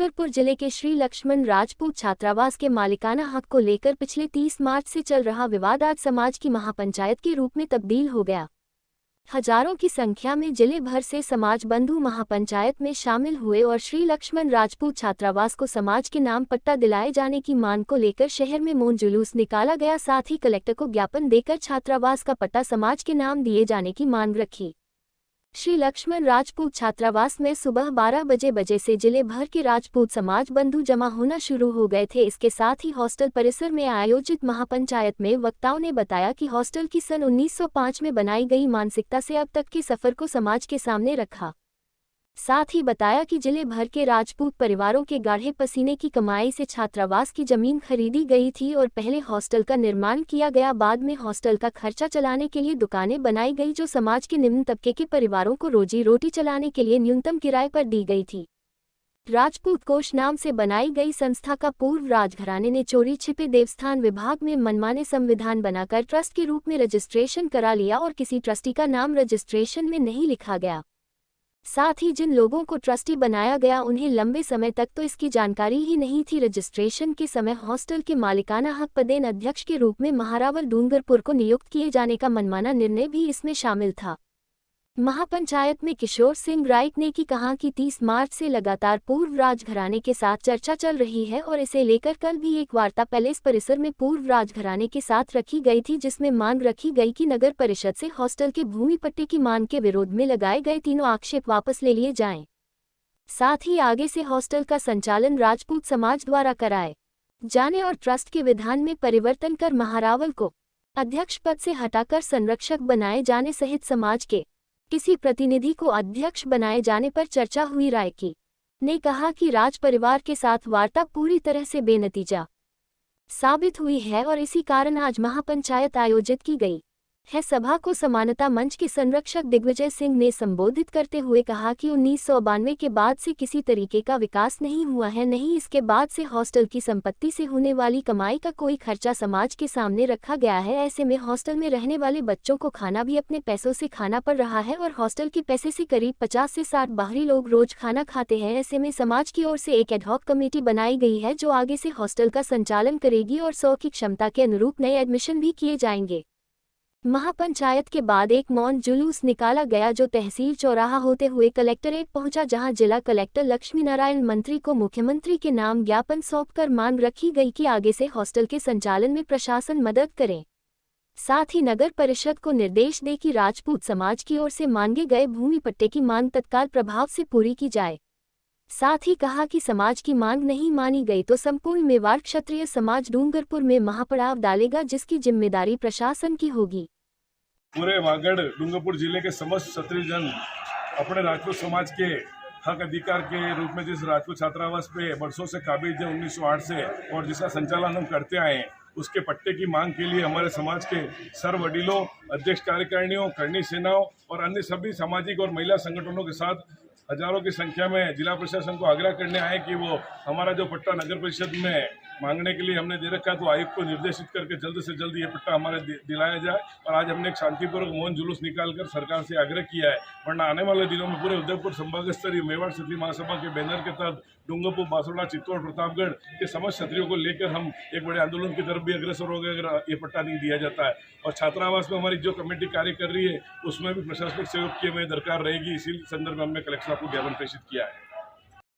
डूंगरपुर जिले के श्री लक्ष्मण राजपूत छात्रावास के मालिकाना हक को लेकर पिछले 30 मार्च से चल रहा विवाद आज समाज की महापंचायत के रूप में तब्दील हो गया। हजारों की संख्या में जिले भर से समाज बंधु महापंचायत में शामिल हुए और श्री लक्ष्मण राजपूत छात्रावास को समाज के नाम पट्टा दिलाए जाने की मांग को लेकर शहर में मौन जुलूस निकाला गया। साथ ही कलेक्टर को ज्ञापन देकर छात्रावास का पट्टा समाज के नाम दिए जाने की मांग रखी। श्री लक्ष्मण राजपूत छात्रावास में सुबह 12 बजे से जिले भर के राजपूत समाज बंधु जमा होना शुरू हो गए थे। इसके साथ ही हॉस्टल परिसर में आयोजित महापंचायत में वक्ताओं ने बताया कि हॉस्टल की सन 1905 में बनाई गई मानसिकता से अब तक के सफर को समाज के सामने रखा। साथ ही बताया कि जिले भर के राजपूत परिवारों के गाढ़े पसीने की कमाई से छात्रावास की जमीन खरीदी गई थी और पहले हॉस्टल का निर्माण किया गया। बाद में हॉस्टल का खर्चा चलाने के लिए दुकानें बनाई गई जो समाज के निम्न तबके के परिवारों को रोजी रोटी चलाने के लिए न्यूनतम किराए पर दी गई थी। राजपूत कोष नाम से बनाई गई संस्था का पूर्व राजघराने ने चोरी छिपे देवस्थान विभाग में मनमाने संविधान बनाकर ट्रस्ट के रूप में रजिस्ट्रेशन करा लिया और किसी ट्रस्टी का नाम रजिस्ट्रेशन में नहीं लिखा गया। साथ ही जिन लोगों को ट्रस्टी बनाया गया उन्हें लंबे समय तक तो इसकी जानकारी ही नहीं थी। रजिस्ट्रेशन के समय हॉस्टल के मालिकाना हक पदेन अध्यक्ष के रूप में महारावल डूंगरपुर को नियुक्त किए जाने का मनमाना निर्णय भी इसमें शामिल था। महापंचायत में किशोर सिंह राइट ने कहा कि 30 मार्च से लगातार पूर्व राजघराने के साथ चर्चा चल रही है और इसे लेकर कल भी एक वार्ता पैलेस परिसर में पूर्व राजघराने के साथ रखी गई थी, जिसमें मांग रखी गई कि नगर परिषद से हॉस्टल के भूमि पट्टे की मांग के विरोध में लगाए गए तीनों आक्षेप वापस ले लिए जाएं। साथ ही आगे से हॉस्टल का संचालन राजपूत समाज द्वारा कराए जाने और ट्रस्ट के विधान में परिवर्तन कर महारावल को अध्यक्ष पद से हटाकर संरक्षक बनाए जाने सहित समाज के किसी प्रतिनिधि को अध्यक्ष बनाए जाने पर चर्चा हुई। राय की ने कहा कि राज परिवार के साथ वार्ता पूरी तरह से बेनतीजा साबित हुई है और इसी कारण आज महापंचायत आयोजित की गई है। सभा को समानता मंच के संरक्षक दिग्विजय सिंह ने संबोधित करते हुए कहा कि 1992 के बाद से किसी तरीके का विकास नहीं हुआ है, नहीं इसके बाद से हॉस्टल की संपत्ति से होने वाली कमाई का कोई खर्चा समाज के सामने रखा गया है। ऐसे में हॉस्टल में रहने वाले बच्चों को खाना भी अपने पैसों से खाना पड़ रहा है और हॉस्टल के पैसे से करीब 50 से 60 बाहरी लोग रोज खाना खाते हैं। ऐसे में समाज की ओर से एक एडहॉक कमेटी बनाई गई है जो आगे से हॉस्टल का संचालन करेगी और 100 की क्षमता के अनुरूप नए एडमिशन भी किए जाएंगे। महापंचायत के बाद एक मौन जुलूस निकाला गया जो तहसील चौराहा होते हुए कलेक्ट्रेट पहुंचा, जहां जिला कलेक्टर लक्ष्मी नारायण मंत्री को मुख्यमंत्री के नाम ज्ञापन सौंपकर मांग रखी गई कि आगे से हॉस्टल के संचालन में प्रशासन मदद करे। साथ ही नगर परिषद को निर्देश दे कि राजपूत समाज की ओर से मांगे गए भूमि पट्टे की मांग तत्काल प्रभाव से पूरी की जाए। साथ ही कहा कि समाज की मांग नहीं मानी गई तो संपूर्ण मेवाड़ क्षत्रिय समाज डूंगरपुर में महापड़ाव डालेगा, जिसकी जिम्मेदारी प्रशासन की होगी। पूरे वागड़ डूंगरपुर जिले के समस्त क्षत्रिय जन अपने राजपूत समाज के हक अधिकार के रूप में जिस राजपूत छात्रावास पे बरसों से काबिज है 1908 से और जिसका संचालन हम करते आए हैं, उसके पट्टे की मांग के लिए हमारे समाज के सर्व वडीलों, अध्यक्ष कार्यकारिणियों, करणी सेनाओं और अन्य सभी सामाजिक और महिला संगठनों के साथ हजारों की संख्या में जिला प्रशासन को आग्रह करने आए कि वो हमारा जो पट्टा नगर परिषद में मांगने के लिए हमने दे रखा है तो आयुक्त को निर्देशित करके जल्द से जल्द ये पट्टा हमारे दिलाया जाए। और आज हमने एक शांतिपूर्वक मौन जुलूस निकालकर सरकार से आग्रह किया है, वरना आने वाले दिनों में पूरे उदयपुर संभाग स्तरीय मेवाड़ क्षत्रिय महासभा के बैनर के तहत डूंगरपुर, बांसवाड़ा, चित्तौड़, प्रतापगढ़ के समस्त क्षत्रियों को लेकर हम एक बड़े आंदोलन की तरफ भी अग्रसर हो गए अगर ये पट्टा नहीं दिया जाता है। और छात्रावास में हमारी जो कमेटी कार्य कर रही है उसमें भी प्रशासनिक सहयोग की हमें दरकार रहेगी। इसी संदर्भ में हमने कलेक्टर को ज्ञापन प्रेषित किया है।